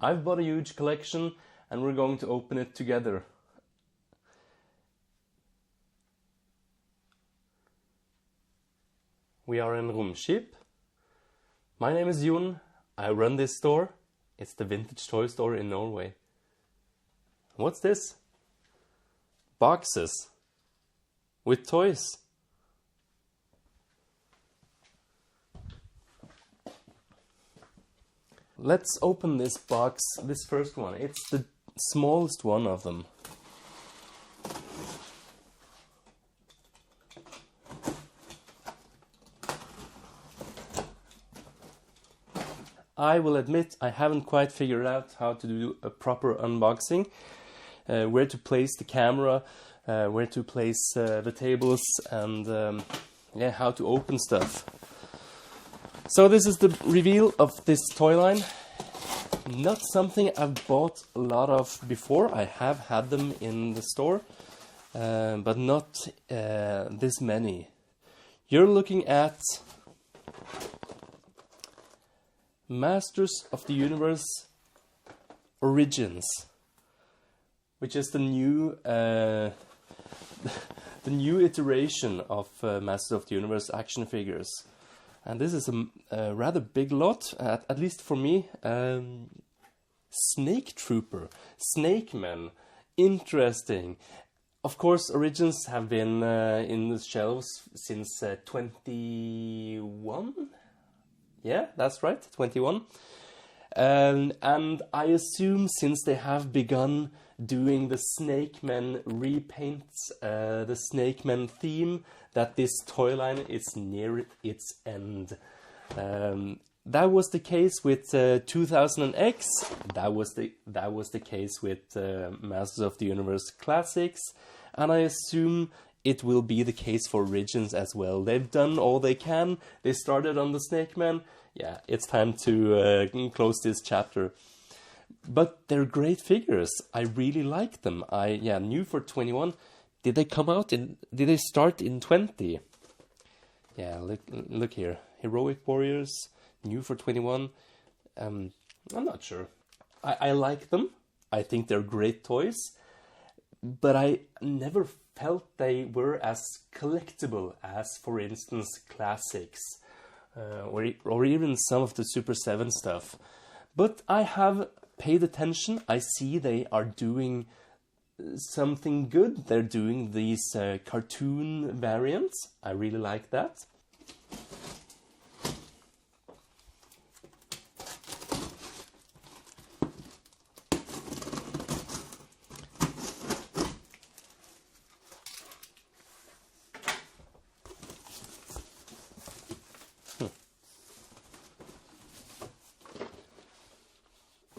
I've bought a huge collection and we're going to open it together. We are in Romskip. My name is Jon. I run this store. It's the vintage toy store in Norway. What's this? Boxes with toys. Let's open this box, this first one. It's the smallest one of them. I will admit I haven't quite figured out how to do a proper unboxing. Where to place the camera, where to place the tables, and how to open stuff. So this is the reveal of this toy line. Not something I've bought a lot of before. I have had them in the store, but not this many. You're looking at Masters of the Universe Origins, which is the new iteration of Masters of the Universe action figures. And this is a rather big lot, at least for me. Snake Trooper, Snake Man, interesting. Of course, Origins have been in the shelves since 21. Yeah, that's right, 21. And I assume since they have begun doing the Snake Man repaints, the Snake Man theme, that this toy line is near its end. That was the case with 2000X. That was the case with Masters of the Universe Classics, and I assume it will be the case for Origins as well. They've done all they can. They started on the Snake Man. Yeah, it's time to close this chapter. But they're great figures. I really like them. New for 21. Did they come out in? Did they start in 20? Yeah, look here. Heroic Warriors, new for 21. I'm not sure. I like them. I think they're great toys. But I never felt they were as collectible as, for instance, Classics. Or even some of the Super 7 stuff. But I have paid attention. I see they are doing something good. They're doing these cartoon variants. I really like that.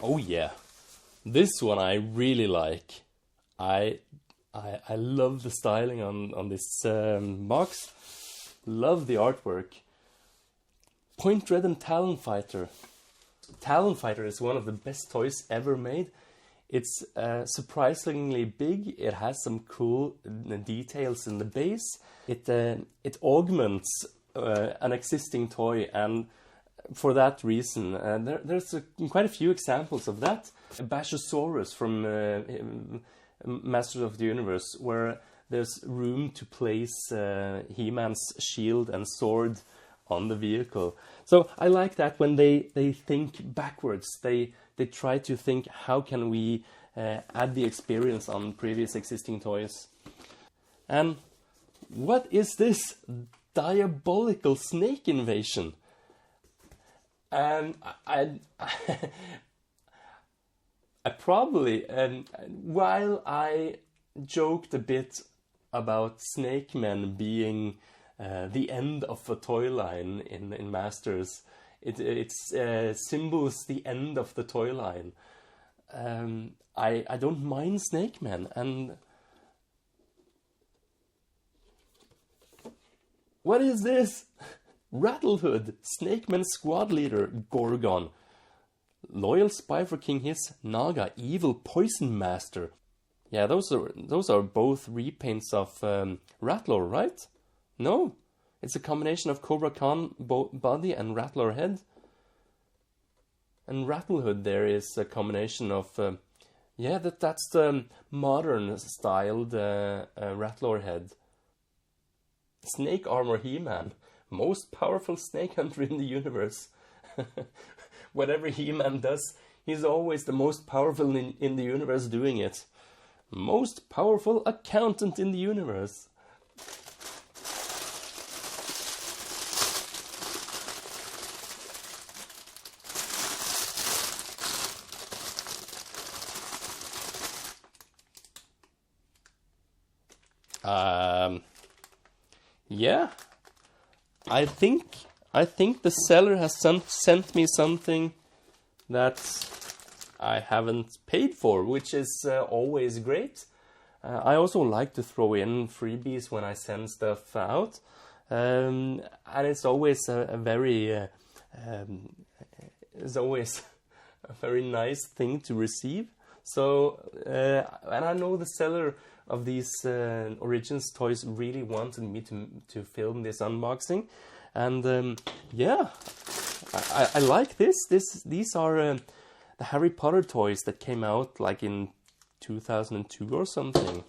Oh yeah, this one I really like. I love the styling on this box. Love the artwork. Point Red and Talon Fighter. Talon Fighter is one of the best toys ever made. It's surprisingly big. It has some cool details in the base. It augments an existing toy, and for that reason, there's quite a few examples of that. Bashosaurus from Masters of the Universe, where there's room to place He-Man's shield and sword on the vehicle. So I like that when they think backwards. They try to think, how can we add the experience on previous existing toys? And what is this diabolical snake invasion? And I probably, while I joked a bit about Snake Men being the end of a toy line in Masters, it symbols the end of the toy line. I don't mind Snake Men, and what is this? Rattlehood, Snake Man squad leader, Gorgon. Loyal spy for King Hiss, Naga, evil poison master. Yeah, those are both repaints of Rattler, right? No, it's a combination of Cobra Khan body and Rattler head. And Rattlehood there is a combination of, yeah, that's the modern styled Rattler head. Snake Armor He-Man, most powerful snake hunter in the universe. Whatever He-Man does, he's always the most powerful in the universe doing it. Most powerful accountant in the universe. Yeah, I think the seller has sent me something that I haven't paid for, which is always great. I also like to throw in freebies when I send stuff out, and it's always a very nice thing to receive. So, and I know the seller of these Origins toys really wanted me to film this unboxing, and yeah, I like this. These are the Harry Potter toys that came out like in 2002 or something.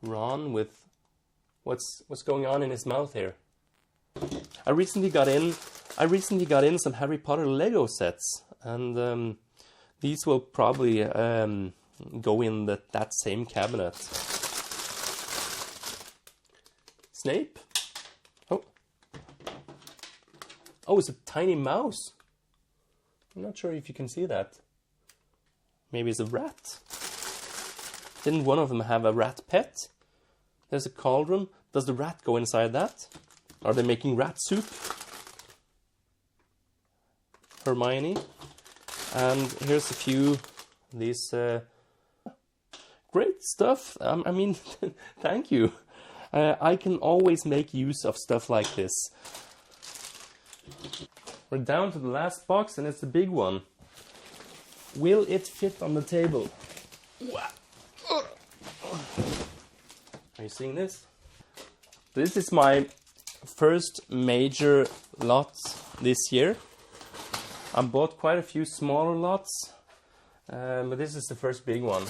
Ron with what's going on in his mouth here. I recently got in some Harry Potter Lego sets, and these will probably go in that same cabinet. Snape? Oh, it's a tiny mouse. I'm not sure if you can see that. Maybe it's a rat. Didn't one of them have a rat pet? There's a cauldron. Does the rat go inside that? Are they making rat soup? Hermione. And here's a few of these great stuff. I mean, thank you. I can always make use of stuff like this. We're down to the last box, and it's the big one. Will it fit on the table? Are you seeing this? This is my first major lot this year. I bought quite a few smaller lots, but this is the first big one.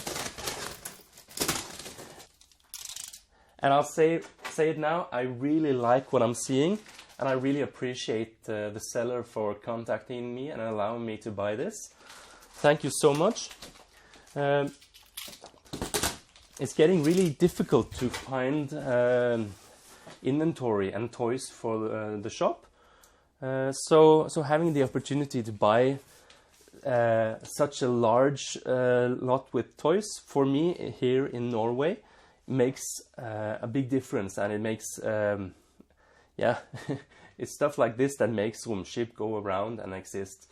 And I'll say it now, I really like what I'm seeing, and I really appreciate the seller for contacting me and allowing me to buy this. Thank you so much. It's getting really difficult to find inventory and toys for the shop. So having the opportunity to buy such a large lot with toys for me here in Norway makes a big difference, and it makes yeah, it's stuff like this that makes Romskip go around and exist.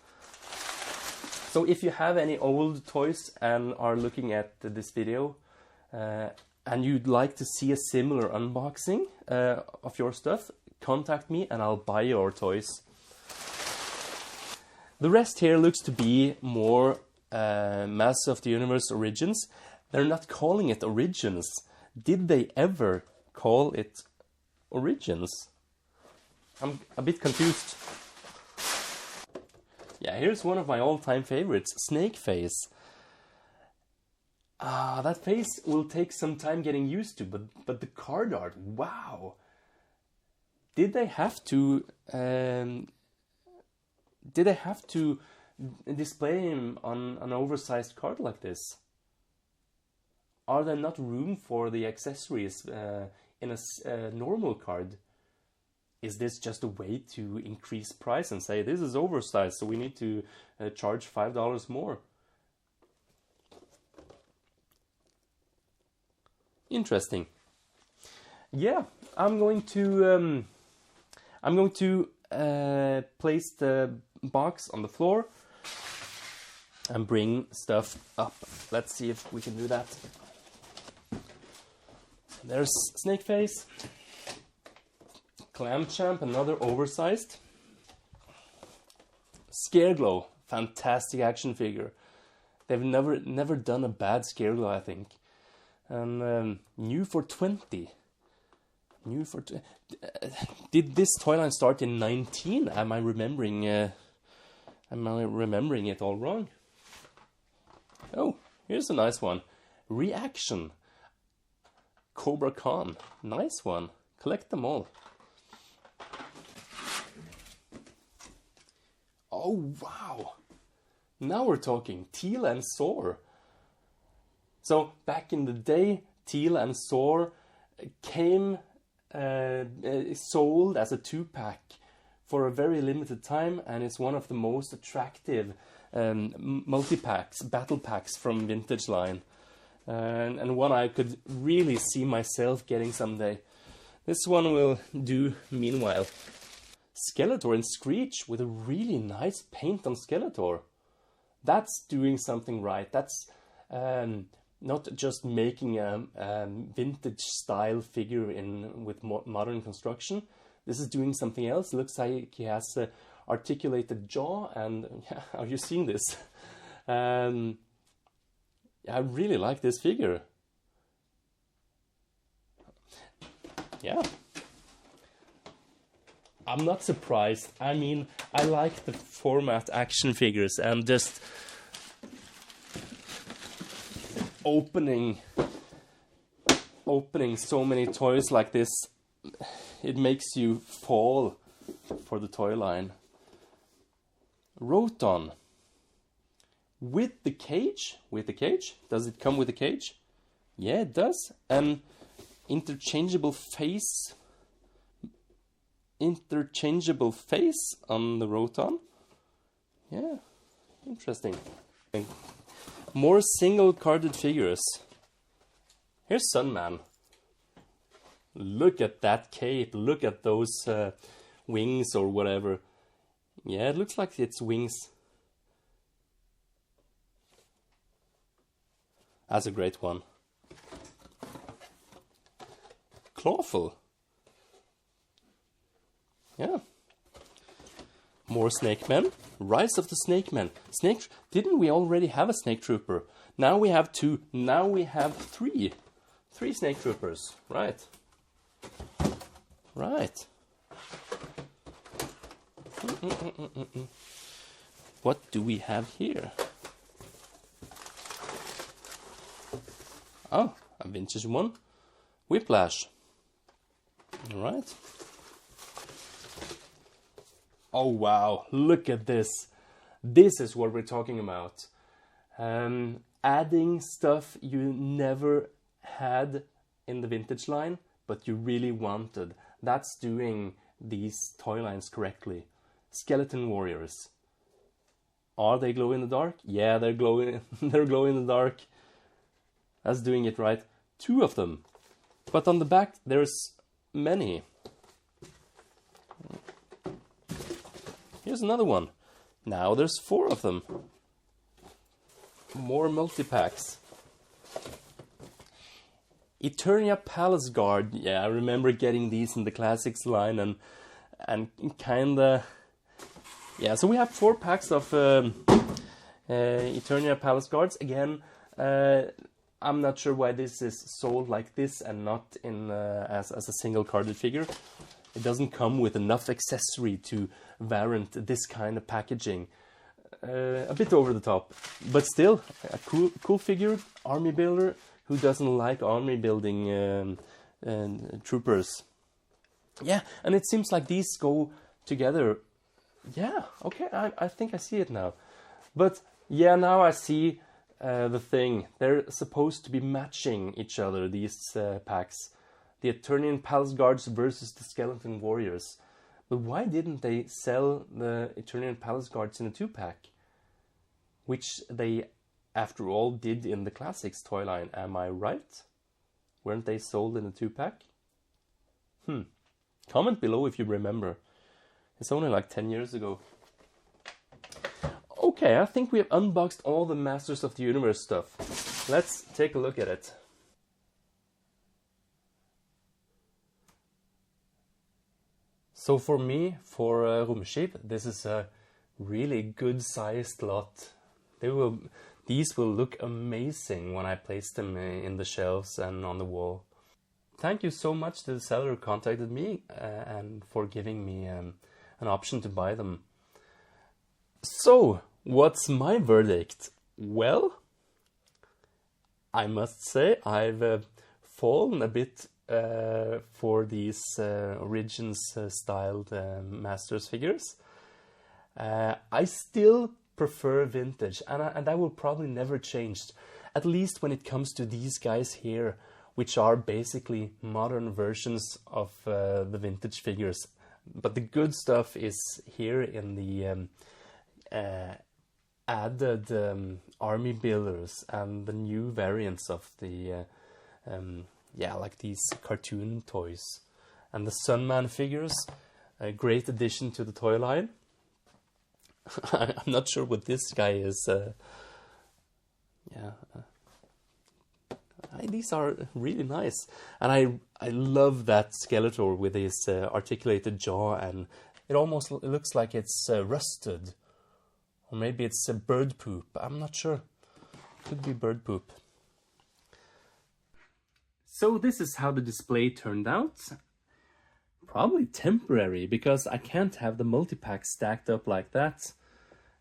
So if you have any old toys and are looking at this video and you'd like to see a similar unboxing of your stuff, contact me and I'll buy your toys. The rest here looks to be more Masters of the Universe Origins. They're not calling it Origins. Did they ever call it Origins? I'm a bit confused. Yeah, here's one of my all-time favorites, Snake Face. That face will take some time getting used to, but the card art, wow! Did they have to display him on an oversized card like this? Are there not room for the accessories in a normal card? Is this just a way to increase price and say this is oversized, so we need to charge $5 more? Interesting. Yeah, I'm going to place the box on the floor and bring stuff up. Let's see if we can do that. There's Snake Face. Clam Champ, another oversized. Scareglow, fantastic action figure. They've never done a bad Scareglow, I think. And new for 20. New for... did this toy line start in 19? Am I remembering it all wrong? Oh, here's a nice one. Reaction. Cobra Khan. Nice one. Collect them all. Oh, wow. Now we're talking. Teal and Soar. So, back in the day, Teal and Soar came sold as a 2-pack for a very limited time, and it's one of the most attractive multi-packs, battle packs from Vintage Line. And one I could really see myself getting someday. This one will do meanwhile. Skeletor and Screech with a really nice paint on Skeletor. That's doing something right. That's not just making a vintage style figure with modern construction. This is doing something else. It looks like he has a articulated jaw, and yeah, are you seeing this? I really like this figure. Yeah. I'm not surprised. I mean, I like the format action figures, and just opening so many toys like this, it makes you fall for the toy line. Roton. With the cage? With the cage? Does it come with a cage? Yeah, it does. An interchangeable face. Interchangeable face on the Roton. Yeah, interesting. More single-carded figures. Here's Sunman. Look at that cape. Look at those wings or whatever. Yeah, it looks like it's wings. That's a great one. Clawful. Yeah. More Snake Men. Rise of the Snake Men. Didn't we already have a Snake Trooper? Now we have 2. Now we have 3. 3 Snake Troopers. Right. Right. What do we have here? Oh, a vintage one. Whiplash. Alright. Oh wow, look at this. This is what we're talking about. Adding stuff you never had in the Vintage Line, but you really wanted. That's doing these toy lines correctly. Skeleton Warriors. Are they glow in the dark? Yeah, they're glowing they're glowing in the dark. That's doing it right. 2 of them. But on the back there's many. Here's another one. Now there's 4 of them. More multi-packs. Eternia Palace Guard. Yeah, I remember getting these in the Classics line and kinda... Yeah, so we have 4 packs of Eternia Palace Guards. Again, I'm not sure why this is sold like this and not in as a single carded figure. It doesn't come with enough accessory to warrant this kind of packaging. A bit over the top, but still a cool figure. Army builder. Who doesn't like army building troopers? Yeah, and it seems like these go together. Yeah, okay, I think I see it now. But yeah, now I see the thing. They're supposed to be matching each other, these packs. The Eternian Palace Guards versus the Skeleton Warriors. But why didn't they sell the Eternian Palace Guards in a 2-pack? Which they, after all, did in the Classics toy line, am I right? Weren't they sold in a 2-pack? Comment below if you remember. It's only like 10 years ago. Okay, I think we have unboxed all the Masters of the Universe stuff. Let's take a look at it. So for me, for Romskip, this is a really good sized lot. These will look amazing when I place them in the shelves and on the wall. thank you so much to the seller who contacted me and for giving me an option to buy them. So, what's my verdict? Well, I must say I've fallen a bit for these Origins styled Masters figures. I still prefer vintage, and that will probably never change, at least when it comes to these guys here, which are basically modern versions of the vintage figures. But the good stuff is here in the added army builders and the new variants of the like these cartoon toys. And the Sunman figures, a great addition to the toy line. I'm not sure what this guy is. These are really nice, and I love that Skeletor with his articulated jaw, and it almost looks like it's rusted, or maybe it's bird poop. I'm not sure. Could be bird poop. So this is how the display turned out. Probably temporary, because I can't have the multi-pack stacked up like that.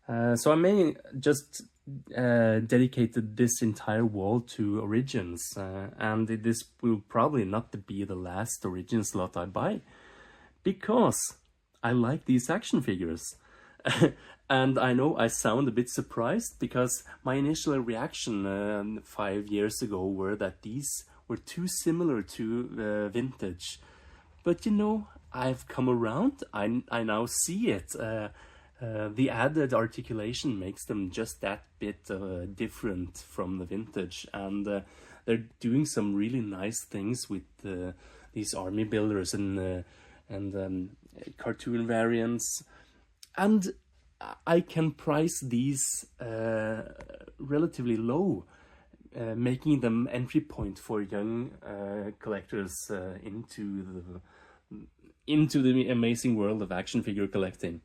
So I may just dedicate this entire wall to Origins, and this will probably not be the last Origins lot I buy, because I like these action figures. And I know I sound a bit surprised, because my initial reaction 5 years ago were that these were too similar to vintage. But you know, I've come around. I now see it. The added articulation makes them just that bit different from the vintage, and they're doing some really nice things with these army builders and cartoon variants. And I can price these relatively low, making them entry point for young collectors into the amazing world of action figure collecting.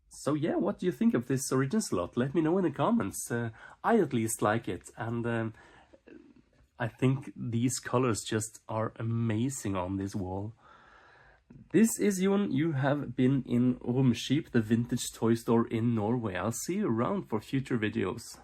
So yeah, what do you think of this Origins lot? Let me know in the comments. I at least like it, and I think these colors just are amazing on this wall. This is Jon. You have been in Romskip, the vintage toy store in Norway. I'll see you around for future videos.